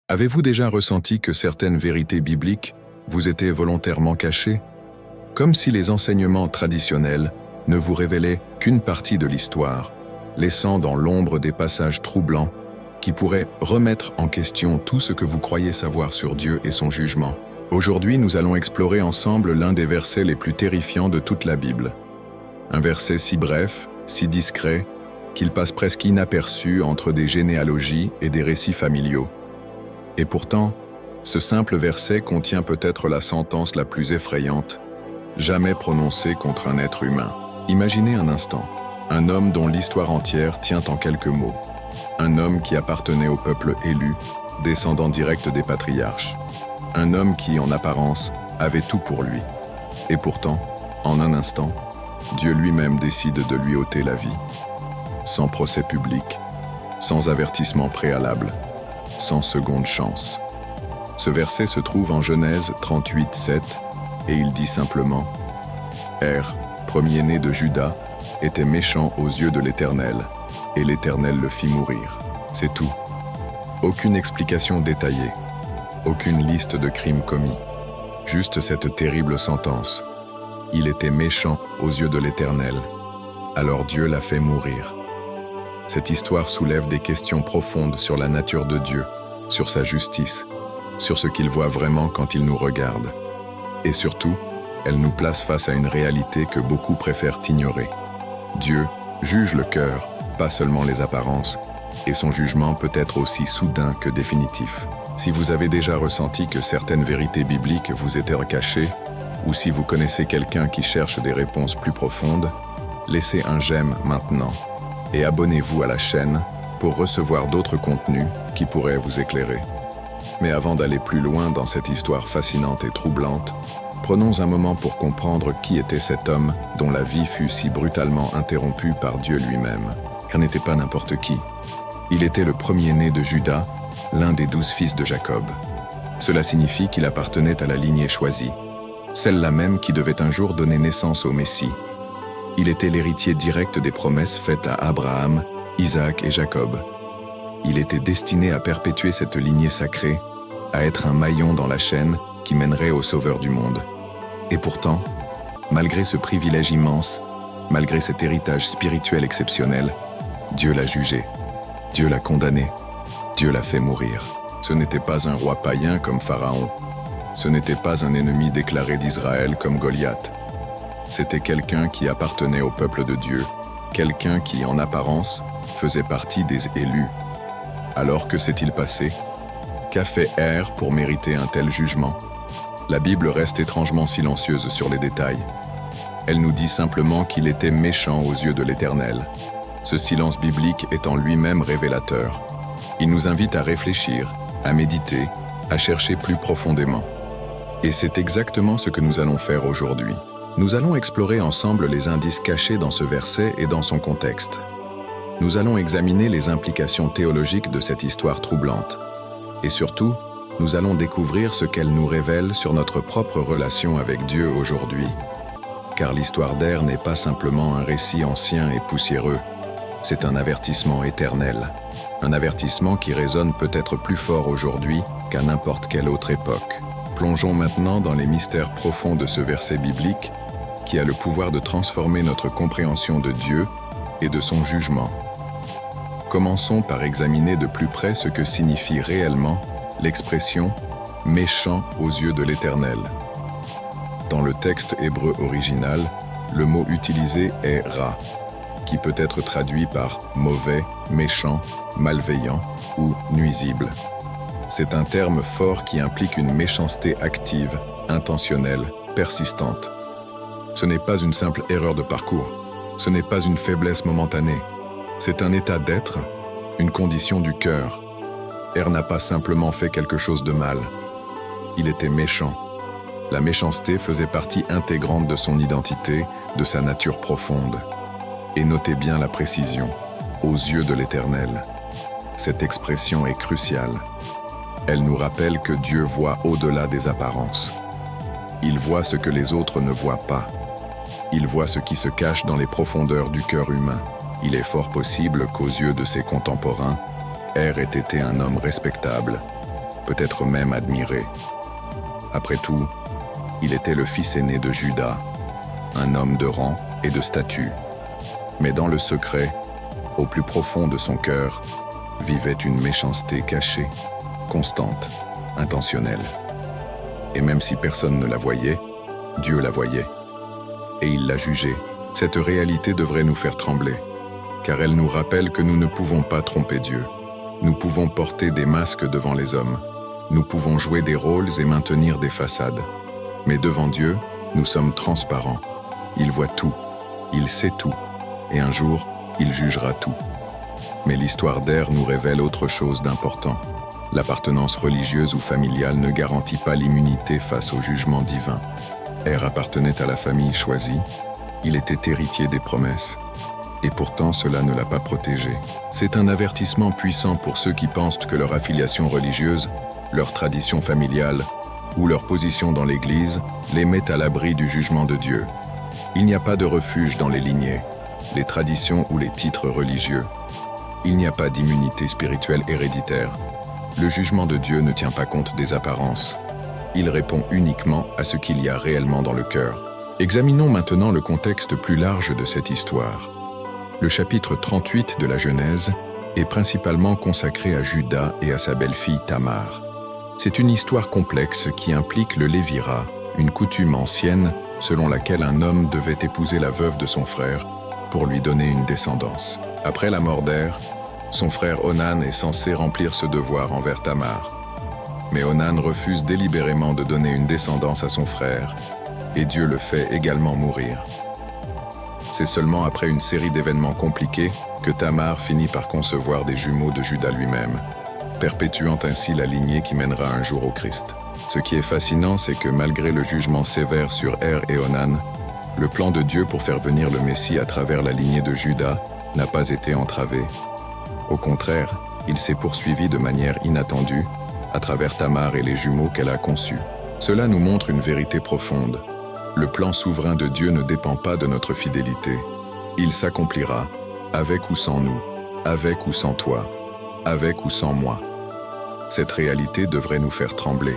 Avez-vous déjà ressenti que certaines vérités bibliques vous étaient volontairement cachées? Comme si les enseignements traditionnels ne vous révélaient qu'une partie de l'histoire, laissant dans l'ombre des passages troublants qui pourraient remettre en question tout ce que vous croyez savoir sur Dieu et son jugement. Aujourd'hui, nous allons explorer ensemble l'un des versets les plus terrifiants de toute la Bible. Un verset si bref, si discret, qu'il passe presque inaperçu entre des généalogies et des récits familiaux. Et pourtant, ce simple verset contient peut-être la sentence la plus effrayante jamais prononcée contre un être humain. Imaginez un instant, un homme dont l'histoire entière tient en quelques mots. Un homme qui appartenait au peuple élu, descendant direct des patriarches. Un homme qui, en apparence, avait tout pour lui. Et pourtant, en un instant, Dieu lui-même décide de lui ôter la vie. Sans procès public, sans avertissement préalable, sans seconde chance. Ce verset se trouve en Genèse 38, 7, et il dit simplement « premier-né de Juda, était méchant aux yeux de l'Éternel, et l'Éternel le fit mourir. » C'est tout. Aucune explication détaillée, aucune liste de crimes commis. Juste cette terrible sentence. Il était méchant aux yeux de l'Éternel, alors Dieu l'a fait mourir. Cette histoire soulève des questions profondes sur la nature de Dieu, sur sa justice, sur ce qu'il voit vraiment quand il nous regarde. Et surtout, elle nous place face à une réalité que beaucoup préfèrent ignorer. Dieu juge le cœur, pas seulement les apparences, et son jugement peut être aussi soudain que définitif. Si vous avez déjà ressenti que certaines vérités bibliques vous étaient cachées, ou si vous connaissez quelqu'un qui cherche des réponses plus profondes, laissez un j'aime maintenant et abonnez-vous à la chaîne pour recevoir d'autres contenus qui pourraient vous éclairer. Mais avant d'aller plus loin dans cette histoire fascinante et troublante, prenons un moment pour comprendre qui était cet homme dont la vie fut si brutalement interrompue par Dieu lui-même. Il n'était pas n'importe qui. Il était le premier-né de Juda, l'un des 12 fils de Jacob. Cela signifie qu'il appartenait à la lignée choisie, celle-là même qui devait un jour donner naissance au Messie. Il était l'héritier direct des promesses faites à Abraham, Isaac et Jacob. Il était destiné à perpétuer cette lignée sacrée, à être un maillon dans la chaîne qui mènerait au Sauveur du monde. Et pourtant, malgré ce privilège immense, malgré cet héritage spirituel exceptionnel, Dieu l'a jugé, Dieu l'a condamné, Dieu l'a fait mourir. Ce n'était pas un roi païen comme Pharaon, ce n'était pas un ennemi déclaré d'Israël comme Goliath. C'était quelqu'un qui appartenait au peuple de Dieu, quelqu'un qui, en apparence, faisait partie des élus. Alors que s'est-il passé? Qu'a fait pour mériter un tel jugement? La Bible reste étrangement silencieuse sur les détails. Elle nous dit simplement qu'il était méchant aux yeux de l'Éternel. Ce silence biblique est en lui-même révélateur. Il nous invite à réfléchir, à méditer, à chercher plus profondément. Et c'est exactement ce que nous allons faire aujourd'hui. Nous allons explorer ensemble les indices cachés dans ce verset et dans son contexte. Nous allons examiner les implications théologiques de cette histoire troublante. Et surtout, nous allons découvrir ce qu'elle nous révèle sur notre propre relation avec Dieu aujourd'hui. Car l'histoire n'est pas simplement un récit ancien et poussiéreux, c'est un avertissement éternel. Un avertissement qui résonne peut-être plus fort aujourd'hui qu'à n'importe quelle autre époque. Plongeons maintenant dans les mystères profonds de ce verset biblique qui a le pouvoir de transformer notre compréhension de Dieu et de son jugement. Commençons par examiner de plus près ce que signifie réellement l'expression « méchant aux yeux de l'Éternel ». Dans le texte hébreu original, le mot utilisé est « ra », qui peut être traduit par « mauvais »,« méchant »,« malveillant » ou « nuisible ». C'est un terme fort qui implique une méchanceté active, intentionnelle, persistante. Ce n'est pas une simple erreur de parcours, ce n'est pas une faiblesse momentanée. C'est un état d'être, une condition du cœur. N'a pas simplement fait quelque chose de mal. Il était méchant. La méchanceté faisait partie intégrante de son identité, de sa nature profonde. Et notez bien la précision, aux yeux de l'Éternel. Cette expression est cruciale. Elle nous rappelle que Dieu voit au-delà des apparences. Il voit ce que les autres ne voient pas. Il voit ce qui se cache dans les profondeurs du cœur humain. Il est fort possible qu'aux yeux de ses contemporains, ait été un homme respectable, peut-être même admiré. Après tout, il était le fils aîné de Juda, un homme de rang et de statut. Mais dans le secret, au plus profond de son cœur, vivait une méchanceté cachée, constante, intentionnelle. Et même si personne ne la voyait, Dieu la voyait. Et il l'a jugée. Cette réalité devrait nous faire trembler, car elle nous rappelle que nous ne pouvons pas tromper Dieu. Nous pouvons porter des masques devant les hommes. Nous pouvons jouer des rôles et maintenir des façades. Mais devant Dieu, nous sommes transparents. Il voit tout, il sait tout, et un jour, il jugera tout. Mais l'histoire d'Er nous révèle autre chose d'important. L'appartenance religieuse ou familiale ne garantit pas l'immunité face au jugement divin. Er appartenait à la famille choisie, il était héritier des promesses. Et pourtant, cela ne l'a pas protégé. C'est un avertissement puissant pour ceux qui pensent que leur affiliation religieuse, leur tradition familiale ou leur position dans l'Église les met à l'abri du jugement de Dieu. Il n'y a pas de refuge dans les lignées, les traditions ou les titres religieux. Il n'y a pas d'immunité spirituelle héréditaire. Le jugement de Dieu ne tient pas compte des apparences. Il répond uniquement à ce qu'il y a réellement dans le cœur. Examinons maintenant le contexte plus large de cette histoire. Le chapitre 38 de la Genèse est principalement consacré à Juda et à sa belle-fille Tamar. C'est une histoire complexe qui implique le lévirat, une coutume ancienne selon laquelle un homme devait épouser la veuve de son frère pour lui donner une descendance. Après la mort d'Er, son frère Onan est censé remplir ce devoir envers Tamar. Mais Onan refuse délibérément de donner une descendance à son frère, et Dieu le fait également mourir. C'est seulement après une série d'événements compliqués que Tamar finit par concevoir des jumeaux de Juda lui-même, perpétuant ainsi la lignée qui mènera un jour au Christ. Ce qui est fascinant, c'est que malgré le jugement sévère sur Er et Onan, le plan de Dieu pour faire venir le Messie à travers la lignée de Juda n'a pas été entravé. Au contraire, il s'est poursuivi de manière inattendue à travers Tamar et les jumeaux qu'elle a conçus. Cela nous montre une vérité profonde. Le plan souverain de Dieu ne dépend pas de notre fidélité. Il s'accomplira, avec ou sans nous, avec ou sans toi, avec ou sans moi. Cette réalité devrait nous faire trembler.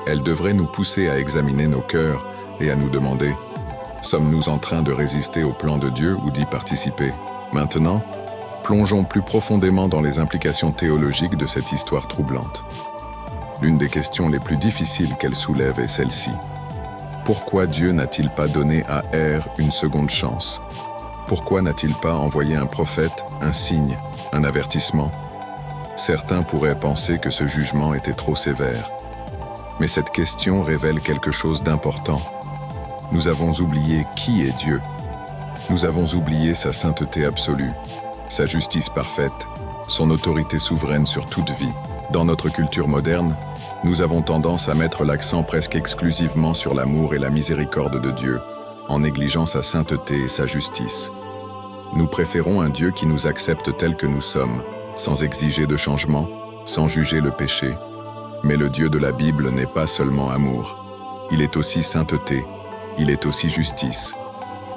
Elle devrait nous pousser à examiner nos cœurs et à nous demander: sommes-nous en train de résister au plan de Dieu ou d'y participer? Maintenant, plongeons plus profondément dans les implications théologiques de cette histoire troublante. L'une des questions les plus difficiles qu'elle soulève est celle-ci. Pourquoi Dieu n'a-t-il pas donné à Er une seconde chance? Pourquoi n'a-t-il pas envoyé un prophète, un signe, un avertissement? Certains pourraient penser que ce jugement était trop sévère. Mais cette question révèle quelque chose d'important. Nous avons oublié qui est Dieu. Nous avons oublié sa sainteté absolue, sa justice parfaite, son autorité souveraine sur toute vie. Dans notre culture moderne, nous avons tendance à mettre l'accent presque exclusivement sur l'amour et la miséricorde de Dieu, en négligeant sa sainteté et sa justice. Nous préférons un Dieu qui nous accepte tels que nous sommes, sans exiger de changement, sans juger le péché. Mais le Dieu de la Bible n'est pas seulement amour. Il est aussi sainteté, il est aussi justice.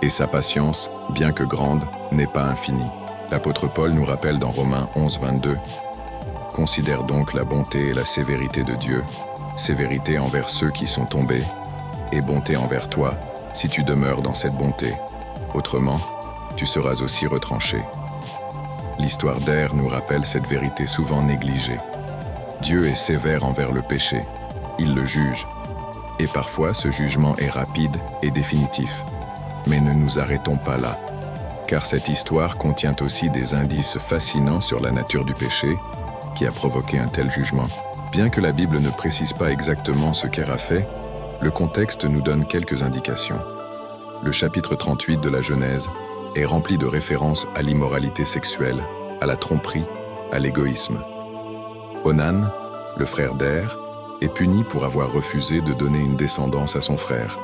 Et sa patience, bien que grande, n'est pas infinie. L'apôtre Paul nous rappelle dans Romains 11, 22 « Considère donc la bonté et la sévérité de Dieu, sévérité envers ceux qui sont tombés, et bonté envers toi, si tu demeures dans cette bonté. Autrement, tu seras aussi retranché. » L'histoire d'Er nous rappelle cette vérité souvent négligée. Dieu est sévère envers le péché. Il le juge. Et parfois, ce jugement est rapide et définitif. Mais ne nous arrêtons pas là. Car cette histoire contient aussi des indices fascinants sur la nature du péché qui a provoqué un tel jugement. Bien que la Bible ne précise pas exactement ce qu'Er a fait, le contexte nous donne quelques indications. Le chapitre 38 de la Genèse est rempli de références à l'immoralité sexuelle, à la tromperie, à l'égoïsme. Onan, le frère d'Er, est puni pour avoir refusé de donner une descendance à son frère,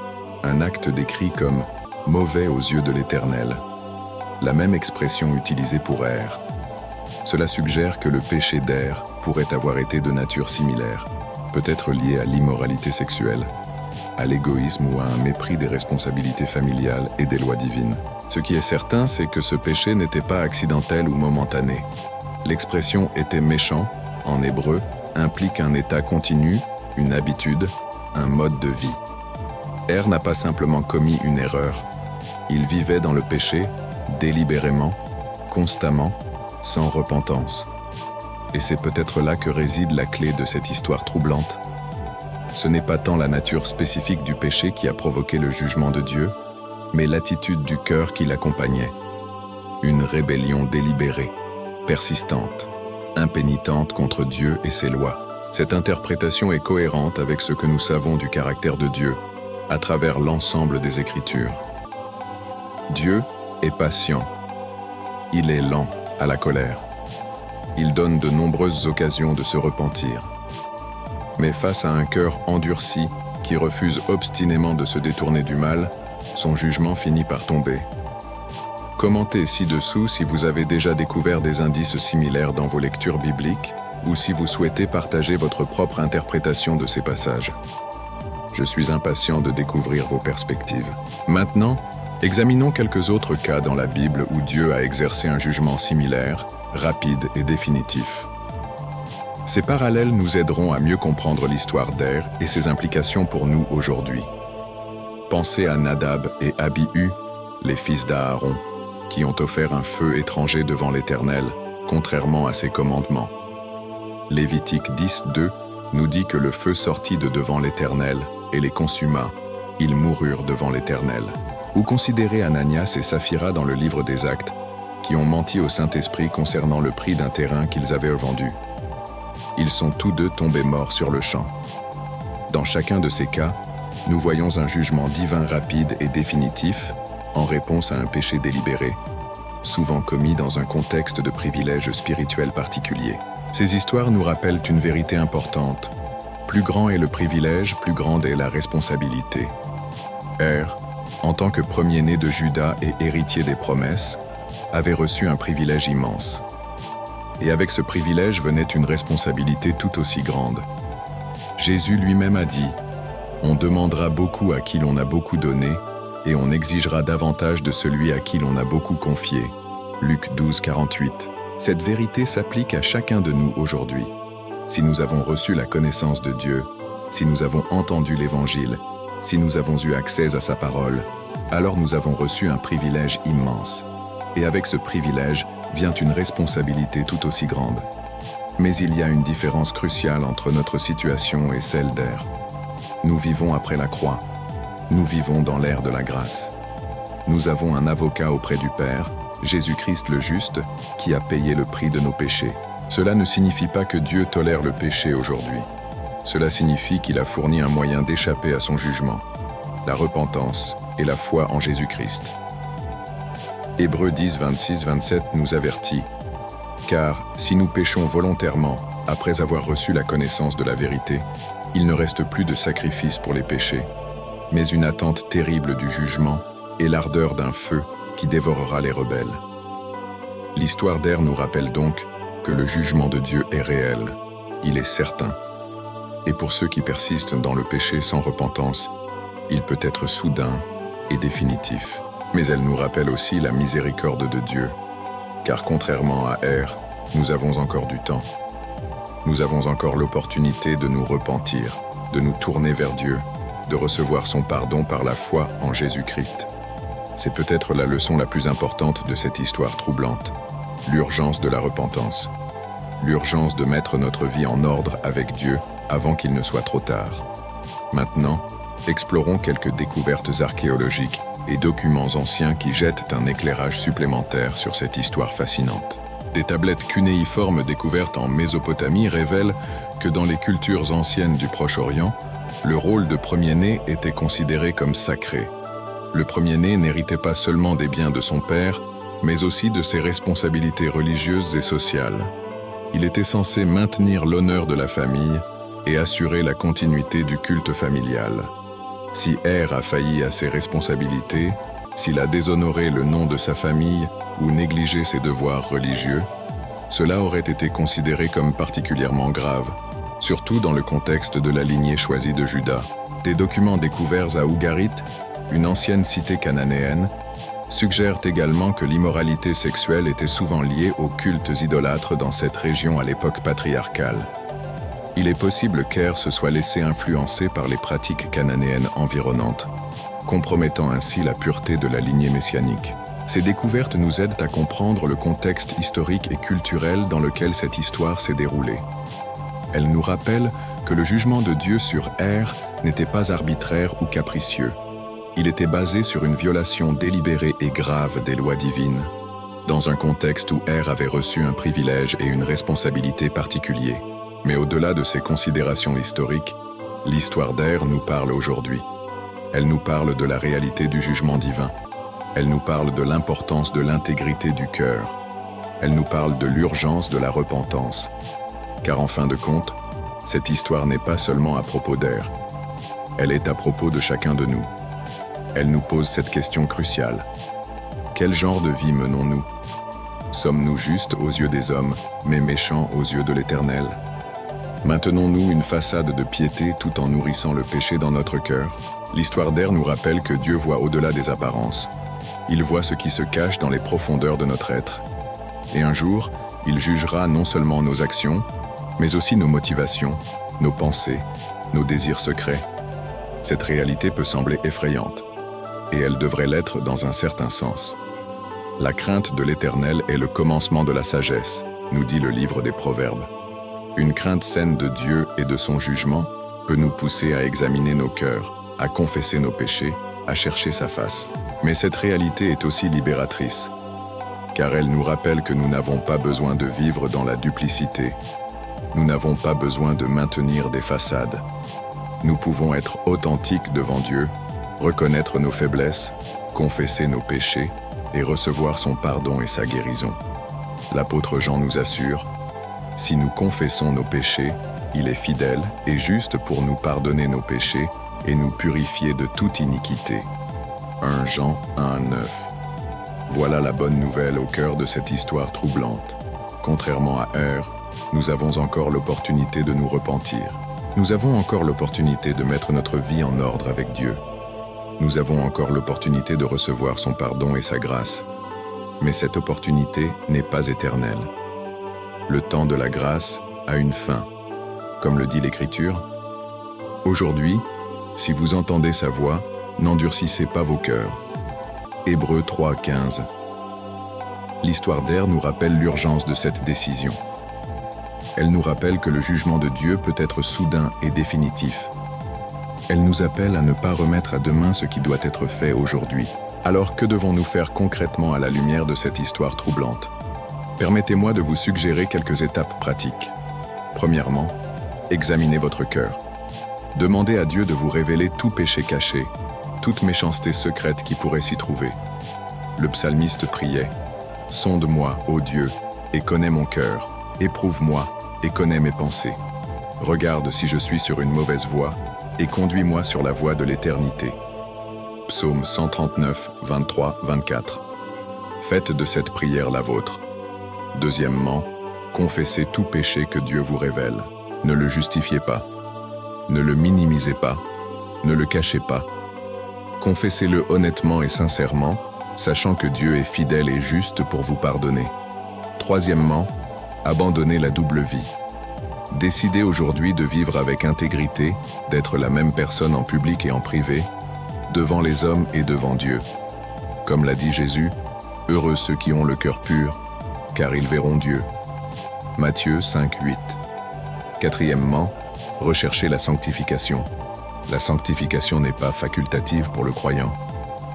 un acte décrit comme « mauvais aux yeux de l'Éternel », la même expression utilisée pour Er. Cela suggère que le péché d'Er pourrait avoir été de nature similaire, peut-être lié à l'immoralité sexuelle, à l'égoïsme ou à un mépris des responsabilités familiales et des lois divines. Ce qui est certain, c'est que ce péché n'était pas accidentel ou momentané. L'expression était méchant, en hébreu, implique un état continu, une habitude, un mode de vie. Er n'a pas simplement commis une erreur, il vivait dans le péché, délibérément, constamment, sans repentance. Et c'est peut-être là que réside la clé de cette histoire troublante. Ce n'est pas tant la nature spécifique du péché qui a provoqué le jugement de Dieu, mais l'attitude du cœur qui l'accompagnait. Une rébellion délibérée, persistante, impénitente contre Dieu et ses lois. Cette interprétation est cohérente avec ce que nous savons du caractère de Dieu, à travers l'ensemble des Écritures. Dieu est patient. Il est lent à la colère. Il donne de nombreuses occasions de se repentir. Mais face à un cœur endurci qui refuse obstinément de se détourner du mal, son jugement finit par tomber. Commentez ci-dessous si vous avez déjà découvert des indices similaires dans vos lectures bibliques ou si vous souhaitez partager votre propre interprétation de ces passages. Je suis impatient de découvrir vos perspectives. Maintenant, examinons quelques autres cas dans la Bible où Dieu a exercé un jugement similaire, rapide et définitif. Ces parallèles nous aideront à mieux comprendre l'histoire d'Er et ses implications pour nous aujourd'hui. Pensez à Nadab et Abihu, les fils d'Aaron, qui ont offert un feu étranger devant l'Éternel, contrairement à ses commandements. Lévitique 10:2 nous dit que le feu sortit de devant l'Éternel et les consuma, ils moururent devant l'Éternel. Ou considérez Ananias et Saphira dans le livre des Actes, qui ont menti au Saint-Esprit concernant le prix d'un terrain qu'ils avaient vendu. Ils sont tous deux tombés morts sur le champ. Dans chacun de ces cas, nous voyons un jugement divin rapide et définitif en réponse à un péché délibéré, souvent commis dans un contexte de privilège spirituel particulier. Ces histoires nous rappellent une vérité importante. Plus grand est le privilège, plus grande est la responsabilité. Er, en tant que premier-né de Juda et héritier des promesses, avait reçu un privilège immense. Et avec ce privilège venait une responsabilité tout aussi grande. Jésus lui-même a dit « On demandera beaucoup à qui l'on a beaucoup donné, et on exigera davantage de celui à qui l'on a beaucoup confié. » Luc 12:48. Cette vérité s'applique à chacun de nous aujourd'hui. Si nous avons reçu la connaissance de Dieu, si nous avons entendu l'Évangile, si nous avons eu accès à sa parole, alors nous avons reçu un privilège immense. Et avec ce privilège vient une responsabilité tout aussi grande. Mais il y a une différence cruciale entre notre situation et celle d'Er. Nous vivons après la croix. Nous vivons dans l'ère de la grâce. Nous avons un avocat auprès du Père, Jésus-Christ le juste, qui a payé le prix de nos péchés. Cela ne signifie pas que Dieu tolère le péché aujourd'hui. Cela signifie qu'il a fourni un moyen d'échapper à son jugement, la repentance et la foi en Jésus-Christ. Hébreux 10, 26-27 nous avertit « Car si nous péchons volontairement, après avoir reçu la connaissance de la vérité, il ne reste plus de sacrifice pour les péchés, mais une attente terrible du jugement et l'ardeur d'un feu qui dévorera les rebelles. » L'histoire d'Er nous rappelle donc que le jugement de Dieu est réel, il est certain. Et pour ceux qui persistent dans le péché sans repentance, il peut être soudain et définitif. Mais elle nous rappelle aussi la miséricorde de Dieu, car contrairement à Er, nous avons encore du temps. Nous avons encore l'opportunité de nous repentir, de nous tourner vers Dieu, de recevoir son pardon par la foi en Jésus-Christ. C'est peut-être la leçon la plus importante de cette histoire troublante, l'urgence de la repentance, l'urgence de mettre notre vie en ordre avec Dieu avant qu'il ne soit trop tard. Maintenant, explorons quelques découvertes archéologiques et documents anciens qui jettent un éclairage supplémentaire sur cette histoire fascinante. Des tablettes cunéiformes découvertes en Mésopotamie révèlent que dans les cultures anciennes du Proche-Orient, le rôle de premier-né était considéré comme sacré. Le premier-né n'héritait pas seulement des biens de son père, mais aussi de ses responsabilités religieuses et sociales. Il était censé maintenir l'honneur de la famille et assurer la continuité du culte familial. Si Er a failli à ses responsabilités, s'il a déshonoré le nom de sa famille ou négligé ses devoirs religieux, cela aurait été considéré comme particulièrement grave, surtout dans le contexte de la lignée choisie de Juda. Des documents découverts à Ougarit, une ancienne cité cananéenne, suggèrent également que l'immoralité sexuelle était souvent liée aux cultes idolâtres dans cette région à l'époque patriarcale. Il est possible qu'Er se soit laissé influencer par les pratiques cananéennes environnantes, compromettant ainsi la pureté de la lignée messianique. Ces découvertes nous aident à comprendre le contexte historique et culturel dans lequel cette histoire s'est déroulée. Elles nous rappellent que le jugement de Dieu sur Er n'était pas arbitraire ou capricieux. Il était basé sur une violation délibérée et grave des lois divines, dans un contexte où Er avait reçu un privilège et une responsabilité particuliers. Mais au-delà de ces considérations historiques, l'histoire d'Er nous parle aujourd'hui. Elle nous parle de la réalité du jugement divin. Elle nous parle de l'importance de l'intégrité du cœur. Elle nous parle de l'urgence de la repentance. Car en fin de compte, cette histoire n'est pas seulement à propos d'Er. Elle est à propos de chacun de nous. Elle nous pose cette question cruciale. Quel genre de vie menons-nous? Sommes-nous justes aux yeux des hommes, mais méchants aux yeux de l'Éternel? Maintenons-nous une façade de piété tout en nourrissant le péché dans notre cœur? L'histoire d'Er nous rappelle que Dieu voit au-delà des apparences. Il voit ce qui se cache dans les profondeurs de notre être. Et un jour, il jugera non seulement nos actions, mais aussi nos motivations, nos pensées, nos désirs secrets. Cette réalité peut sembler effrayante, et elle devrait l'être dans un certain sens. La crainte de l'Éternel est le commencement de la sagesse, nous dit le livre des Proverbes. Une crainte saine de Dieu et de son jugement peut nous pousser à examiner nos cœurs, à confesser nos péchés, à chercher sa face. Mais cette réalité est aussi libératrice, car elle nous rappelle que nous n'avons pas besoin de vivre dans la duplicité. Nous n'avons pas besoin de maintenir des façades. Nous pouvons être authentiques devant Dieu, reconnaître nos faiblesses, confesser nos péchés et recevoir son pardon et sa guérison. L'apôtre Jean nous assure: si nous confessons nos péchés, il est fidèle et juste pour nous pardonner nos péchés et nous purifier de toute iniquité. 1 Jean 1:9. Voilà la bonne nouvelle au cœur de cette histoire troublante. Contrairement à Er, nous avons encore l'opportunité de nous repentir. Nous avons encore l'opportunité de mettre notre vie en ordre avec Dieu. Nous avons encore l'opportunité de recevoir son pardon et sa grâce. Mais cette opportunité n'est pas éternelle. Le temps de la grâce a une fin. Comme le dit l'Écriture, « Aujourd'hui, si vous entendez sa voix, n'endurcissez pas vos cœurs. » Hébreux 3:15. L'histoire d'Er nous rappelle l'urgence de cette décision. Elle nous rappelle que le jugement de Dieu peut être soudain et définitif. Elle nous appelle à ne pas remettre à demain ce qui doit être fait aujourd'hui. Alors que devons-nous faire concrètement à la lumière de cette histoire troublante? Permettez-moi de vous suggérer quelques étapes pratiques. Premièrement, examinez votre cœur. Demandez à Dieu de vous révéler tout péché caché, toute méchanceté secrète qui pourrait s'y trouver. Le psalmiste priait: « Sonde-moi, ô Dieu, et connais mon cœur, éprouve-moi et connais mes pensées. Regarde si je suis sur une mauvaise voie, et conduis-moi sur la voie de l'éternité. » Psaume 139, 23, 24. Faites de cette prière la vôtre. Deuxièmement, confessez tout péché que Dieu vous révèle. Ne le justifiez pas. Ne le minimisez pas. Ne le cachez pas. Confessez-le honnêtement et sincèrement, sachant que Dieu est fidèle et juste pour vous pardonner. Troisièmement, abandonnez la double vie. Décidez aujourd'hui de vivre avec intégrité, d'être la même personne en public et en privé, devant les hommes et devant Dieu. Comme l'a dit Jésus, « Heureux ceux qui ont le cœur pur, car ils verront Dieu. » Matthieu 5:8. Quatrièmement, recherchez la sanctification. La sanctification n'est pas facultative pour le croyant.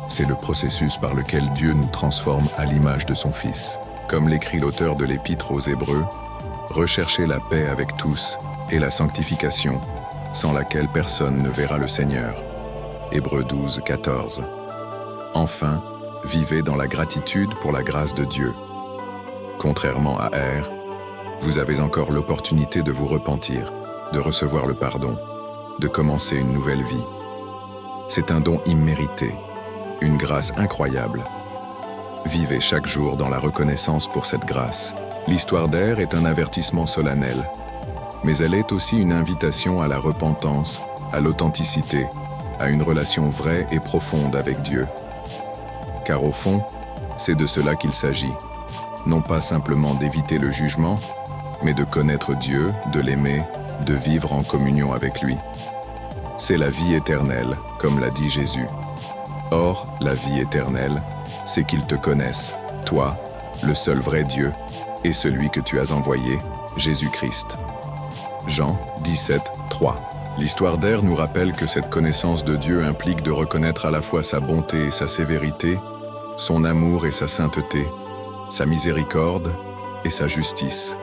C'est le processus par lequel Dieu nous transforme à l'image de son Fils. Comme l'écrit l'auteur de l'Épître aux Hébreux, « Recherchez la paix avec tous et la sanctification, sans laquelle personne ne verra le Seigneur. » Hébreux 12:14. Enfin, vivez dans la gratitude pour la grâce de Dieu. Contrairement à Er, vous avez encore l'opportunité de vous repentir, de recevoir le pardon, de commencer une nouvelle vie. C'est un don immérité, une grâce incroyable. Vivez chaque jour dans la reconnaissance pour cette grâce. L'histoire d'Er est un avertissement solennel, mais elle est aussi une invitation à la repentance, à l'authenticité, à une relation vraie et profonde avec Dieu. Car au fond, c'est de cela qu'il s'agit. Non pas simplement d'éviter le jugement, mais de connaître Dieu, de l'aimer, de vivre en communion avec lui. C'est la vie éternelle, comme l'a dit Jésus. Or, la vie éternelle, c'est qu'ils te connaissent, toi, le seul vrai Dieu, et celui que tu as envoyé, Jésus-Christ. Jean 17, 3. L'histoire d'Èr nous rappelle que cette connaissance de Dieu implique de reconnaître à la fois sa bonté et sa sévérité, son amour et sa sainteté, sa miséricorde et sa justice.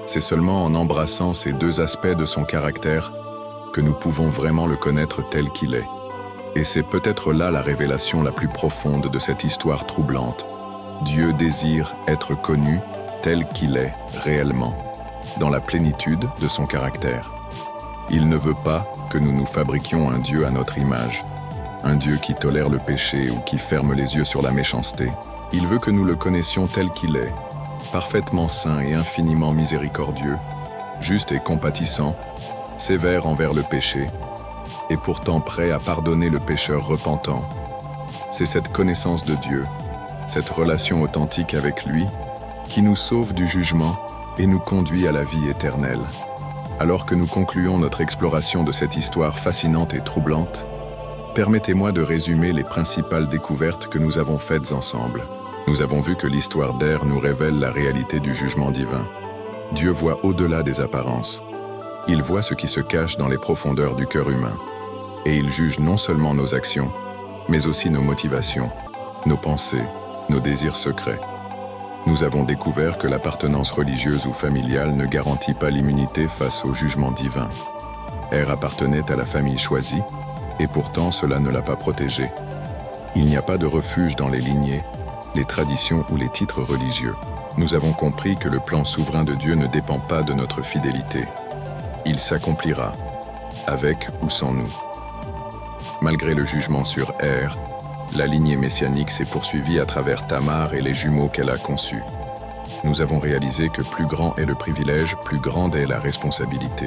C'est seulement en embrassant ces deux aspects de son caractère que nous pouvons vraiment le connaître tel qu'il est. Et c'est peut-être là la révélation la plus profonde de cette histoire troublante. Dieu désire être connu tel qu'il est réellement, dans la plénitude de son caractère. Il ne veut pas que nous nous fabriquions un Dieu à notre image, un Dieu qui tolère le péché ou qui ferme les yeux sur la méchanceté. Il veut que nous le connaissions tel qu'il est, parfaitement saint et infiniment miséricordieux, juste et compatissant, sévère envers le péché, et pourtant prêt à pardonner le pécheur repentant. C'est cette connaissance de Dieu, cette relation authentique avec lui, qui nous sauve du jugement et nous conduit à la vie éternelle. Alors que nous concluons notre exploration de cette histoire fascinante et troublante, permettez-moi de résumer les principales découvertes que nous avons faites ensemble. Nous avons vu que l'histoire d'Èr nous révèle la réalité du jugement divin. Dieu voit au-delà des apparences. Il voit ce qui se cache dans les profondeurs du cœur humain. Et il juge non seulement nos actions, mais aussi nos motivations, nos pensées, nos désirs secrets. Nous avons découvert que l'appartenance religieuse ou familiale ne garantit pas l'immunité face au jugement divin. Èr appartenait à la famille choisie, et pourtant cela ne l'a pas protégé. Il n'y a pas de refuge dans les lignées, les traditions ou les titres religieux. Nous avons compris que le plan souverain de Dieu ne dépend pas de notre fidélité. Il s'accomplira, avec ou sans nous. Malgré le jugement sur Èr, la lignée messianique s'est poursuivie à travers Tamar et les jumeaux qu'elle a conçus. Nous avons réalisé que plus grand est le privilège, plus grande est la responsabilité.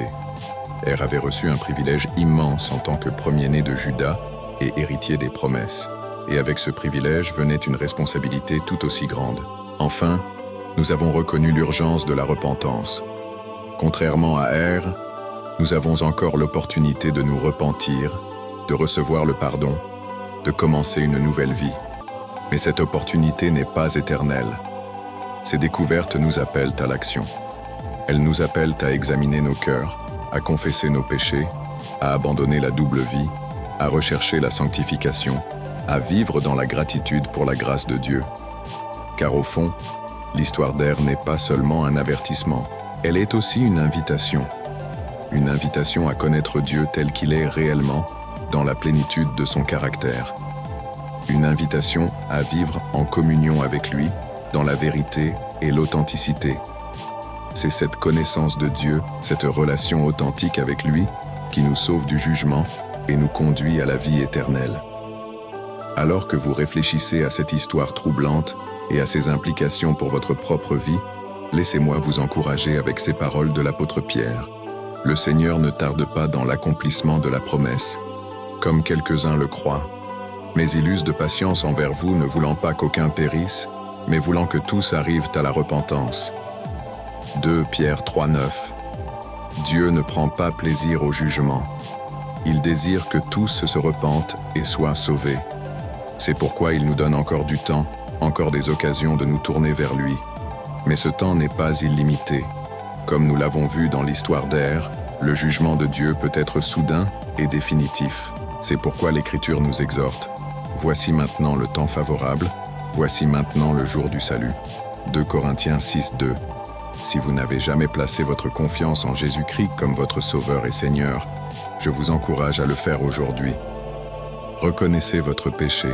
Èr avait reçu un privilège immense en tant que premier-né de Juda et héritier des promesses. Et avec ce privilège venait une responsabilité tout aussi grande. Enfin, nous avons reconnu l'urgence de la repentance. Contrairement à Èr, nous avons encore l'opportunité de nous repentir, de recevoir le pardon, de commencer une nouvelle vie. Mais cette opportunité n'est pas éternelle. Ces découvertes nous appellent à l'action. Elles nous appellent à examiner nos cœurs, à confesser nos péchés, à abandonner la double vie, à rechercher la sanctification, à vivre dans la gratitude pour la grâce de Dieu. Car au fond, l'histoire d'Èr n'est pas seulement un avertissement, elle est aussi une invitation. Une invitation à connaître Dieu tel qu'il est réellement, dans la plénitude de son caractère. Une invitation à vivre en communion avec lui, dans la vérité et l'authenticité. C'est cette connaissance de Dieu, cette relation authentique avec lui, qui nous sauve du jugement et nous conduit à la vie éternelle. Alors que vous réfléchissez à cette histoire troublante et à ses implications pour votre propre vie, laissez-moi vous encourager avec ces paroles de l'apôtre Pierre. Le Seigneur ne tarde pas dans l'accomplissement de la promesse, comme quelques-uns le croient, mais il use de patience envers vous, ne voulant pas qu'aucun périsse, mais voulant que tous arrivent à la repentance. 2 Pierre 3,9. Dieu ne prend pas plaisir au jugement. Il désire que tous se repentent et soient sauvés. C'est pourquoi il nous donne encore du temps, encore des occasions de nous tourner vers lui. Mais ce temps n'est pas illimité. Comme nous l'avons vu dans l'histoire d'Èr, le jugement de Dieu peut être soudain et définitif. C'est pourquoi l'Écriture nous exhorte. Voici maintenant le temps favorable, voici maintenant le jour du salut. 2 Corinthiens 6:2. Si vous n'avez jamais placé votre confiance en Jésus-Christ comme votre Sauveur et Seigneur, je vous encourage à le faire aujourd'hui. Reconnaissez votre péché.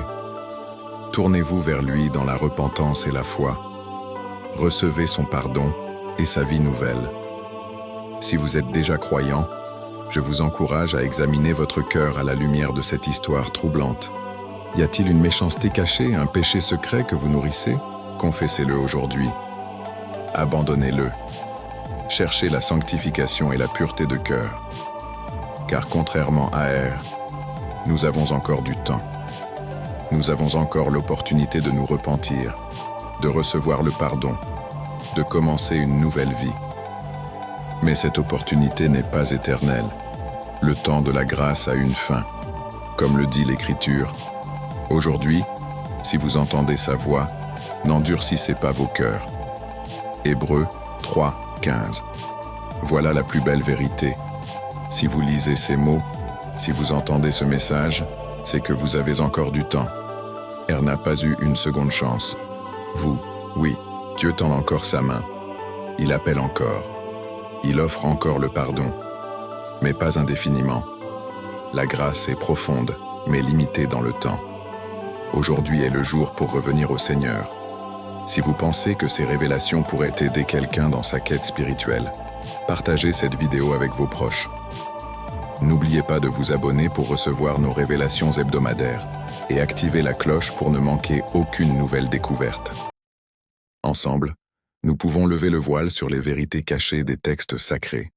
Tournez-vous vers lui dans la repentance et la foi. Recevez son pardon et sa vie nouvelle. Si vous êtes déjà croyant, je vous encourage à examiner votre cœur à la lumière de cette histoire troublante. Y a-t-il une méchanceté cachée, un péché secret que vous nourrissez? Confessez-le aujourd'hui. Abandonnez-le. Cherchez la sanctification et la pureté de cœur. Car contrairement à Èr, nous avons encore du temps. Nous avons encore l'opportunité de nous repentir, de recevoir le pardon, de commencer une nouvelle vie. Mais cette opportunité n'est pas éternelle. Le temps de la grâce a une fin. Comme le dit l'Écriture, « Aujourd'hui, si vous entendez sa voix, n'endurcissez pas vos cœurs. » Hébreux 3, 15. Voilà la plus belle vérité. Si vous lisez ces mots, si vous entendez ce message, c'est que vous avez encore du temps. Elle n'a pas eu une seconde chance. Vous, oui, Dieu tend encore sa main. Il appelle encore. Il offre encore le pardon, mais pas indéfiniment. La grâce est profonde, mais limitée dans le temps. Aujourd'hui est le jour pour revenir au Seigneur. Si vous pensez que ces révélations pourraient aider quelqu'un dans sa quête spirituelle, partagez cette vidéo avec vos proches. N'oubliez pas de vous abonner pour recevoir nos révélations hebdomadaires et activez la cloche pour ne manquer aucune nouvelle découverte. Ensemble, nous pouvons lever le voile sur les vérités cachées des textes sacrés.